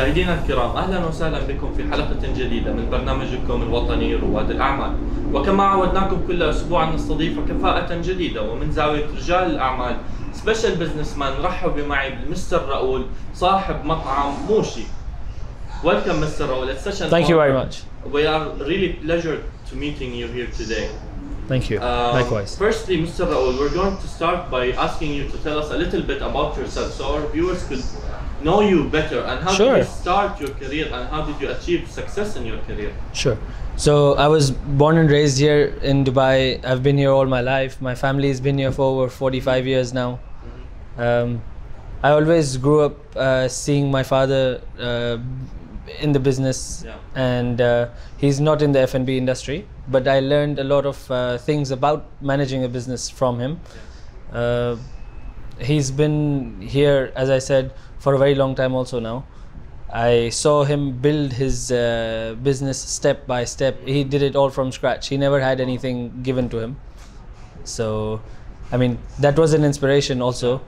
مشاهدينا الكرام، أهلا وسهلا بكم في حلقة جديدة من برنامجكم الوطني رواد الأعمال. وكما عودناكم كل أسبوع نستضيف كفاءة جديدة ومن زاوية رجال الأعمال سبيشال بزنس مان. رحبوا معي بمستر راؤول صاحب مطعم موشي. Welcome Mr. Raul. It's such an Thank you honor. very much. We are really pleasured to meeting you here today. Thank you. Likewise. Firstly, Mr. Raul, we're going to start by asking you to tell us a little bit about yourself so our viewers could know you better, and how did you start your career and how did you achieve success in your career? Sure. So I was born and raised here in Dubai. I've been here all my life. My family has been here for over 45 years now. I always grew up seeing my father in the business, and he's not in the F&B industry, but I learned a lot of things about managing a business from him. He's been here, as I said, for a very long time also now. I saw him build his business step by step. He did it all from scratch. He never had anything given to him. So, I mean, that was an inspiration also.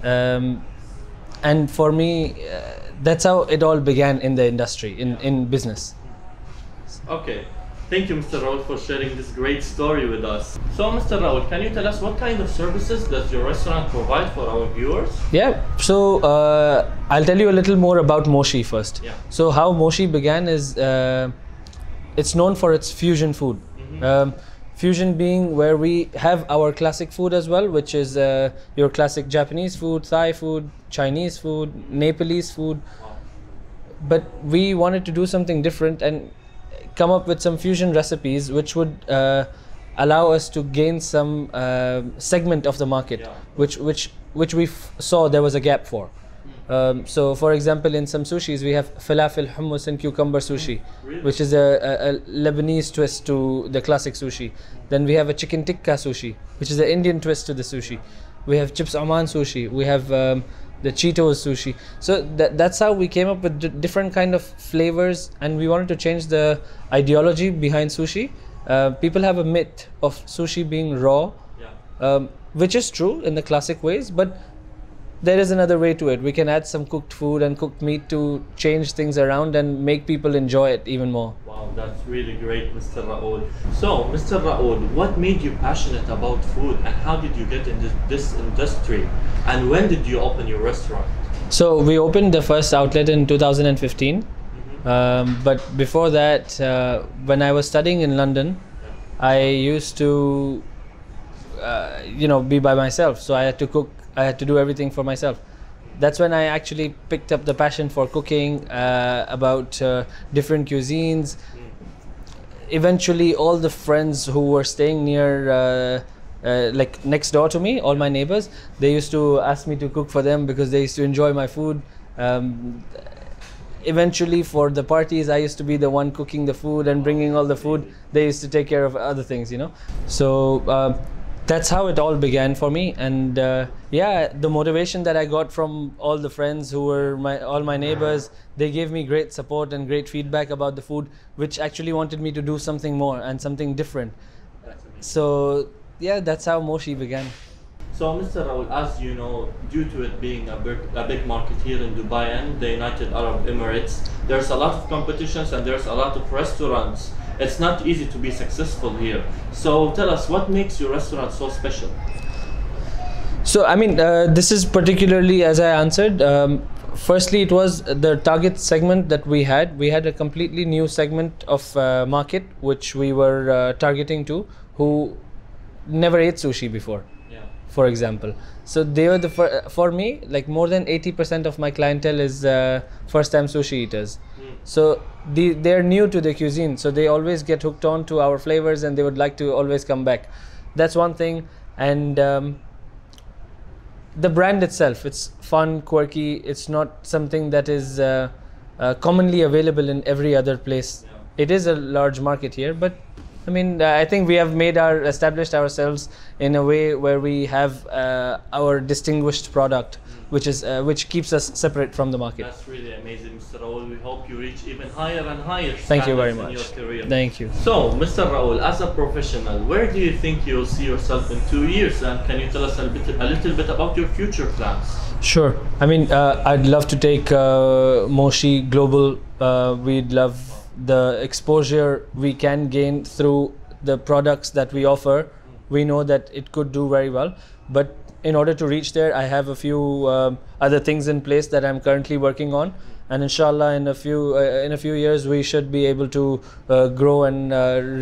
And for me, that's how it all began in the industry, in business. Okay. Thank you, Mr. Raul, for sharing this great story with us. So, Mr. Raul, can you tell us what kind of services does your restaurant provide for our viewers? Yeah, so I'll tell you a little more about Moshi first. So how Moshi began is, it's known for its fusion food. Fusion being where we have our classic food as well, which is your classic Japanese food, Thai food, Chinese food, Nepalese food. But we wanted to do something different and come up with some fusion recipes which would allow us to gain some segment of the market, which we saw there was a gap for. So for example, in some sushis we have falafel, hummus and cucumber sushi, which is a Lebanese twist to the classic sushi. Then we have a chicken tikka sushi, which is an Indian twist to the sushi. We have chips Oman sushi. We have the Cheetos sushi. So that's how we came up with different kind of flavors, and we wanted to change the ideology behind sushi. People have a myth of sushi being raw, which is true in the classic ways, but there is another way to it. We can add some cooked food and cooked meat to change things around and make people enjoy it even more. Wow, that's really great, Mr. Raul. So, Mr. Raul, what made you passionate about food and how did you get into this industry? And when did you open your restaurant? So, we opened the first outlet in 2015. But before that, when I was studying in London, I used to, be by myself. So I had to cook. I had to do everything for myself. That's when I actually picked up the passion for cooking, about different cuisines. Eventually, all the friends who were staying near, like next door to me, all my neighbors, they used to ask me to cook for them because they used to enjoy my food. Eventually, for the parties, I used to be the one cooking the food and bringing all the food. They used to take care of other things, So that's how it all began for me. And the motivation that I got from all the friends who were all my neighbors, they gave me great support and great feedback about the food, which actually wanted me to do something more and something different. So yeah, that's how Moshi began. So, Mr. Raul, as you know, due to it being a big market here in Dubai and the United Arab Emirates, there's a lot of competitions and there's a lot of restaurants. It's not easy to be successful here. So tell us, what makes your restaurant so special? So, I mean, this is particularly, as I answered, firstly, it was the target segment that we had. We had a completely new segment of market, which we were targeting to, who never ate sushi before, for example. So they were for me, like more than 80% of my clientele is first-time sushi eaters. So they're new to the cuisine, so they always get hooked on to our flavors and they would like to always come back. That's one thing. And the brand itself, it's fun, quirky. It's not something that is commonly available in every other place. It is a large market here, but I mean, I think we have established ourselves in a way where we have our distinguished product, which keeps us separate from the market. That's really amazing, Mr. Raul. We hope you reach even higher and higher Thank you very standards much. in your career. Thank you. So, Mr. Raul, as a professional, where do you think you'll see yourself in 2 years? And can you tell us a little bit about your future plans? Sure. I mean, I'd love to take Moshi global. We'd love the exposure we can gain through the products that we offer. We know that it could do very well, but in order to reach there, I have a few other things in place that I'm currently working on, and inshallah, in a few years, we should be able to grow and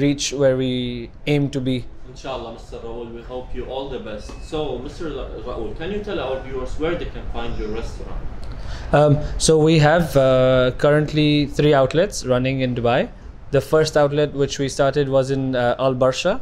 reach where we aim to be. Inshallah, Mr. Raul, we hope you all the best. So, Mr. Raul, can you tell our viewers where they can find your restaurant? So we have currently 3 outlets running in Dubai. The first outlet which we started was in Al Barsha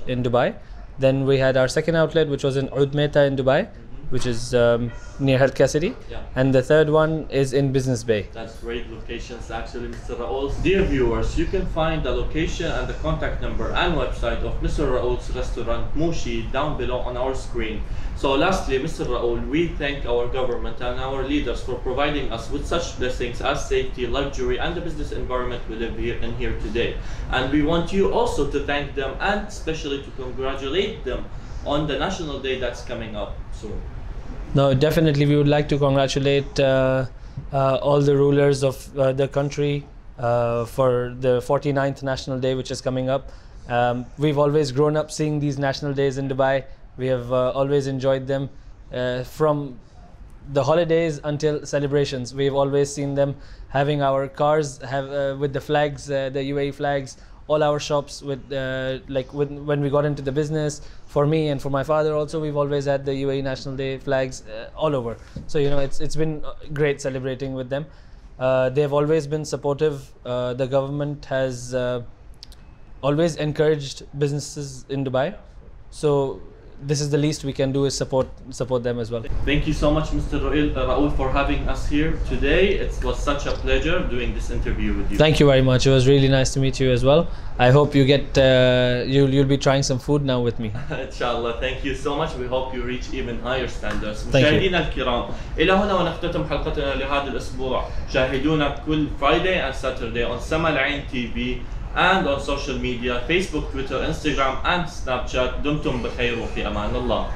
in Dubai. Then we had our second outlet which was in Oud Mehta in Dubai, which is near Healthcare City. Yeah. And the third one is in Business Bay. That's great locations actually, Mr. Raul. Dear viewers, you can find the location and the contact number and website of Mr. Raul's restaurant Moshi down below on our screen. So lastly, Mr. Raul, we thank our government and our leaders for providing us with such blessings as safety, luxury and the business environment we live here today. And we want you also to thank them and especially to congratulate them on the National Day that's coming up soon. No, definitely we would like to congratulate all the rulers of the country for the 49th National Day which is coming up. We've always grown up seeing these National Days in Dubai. We have always enjoyed them from the holidays until celebrations. We've always seen them having our cars with the flags, the UAE flags, all our shops with when we got into the business. For me and for my father also, we've always had the UAE National Day flags all over. So you know, it's been great celebrating with them. They've always been supportive. The government has always encouraged businesses in Dubai. So this is the least we can do is support them as well. Thank you so much, Mr. Raul, for having us here today. It was such a pleasure doing this interview with you. Thank you very much. It was really nice to meet you as well. I hope you get you'll be trying some food now with me. Inshallah. Thank you so much. We hope you reach even higher standards. Thank you. مشاهدينا الكرام، إلى هنا ونختتم حلقتنا لهذا الأسبوع. شاهدونا كل Friday and Saturday on Sama Al-Ain TV and on social media, Facebook, Twitter, Instagram and Snapchat. دمتم بخير وفي أمان الله.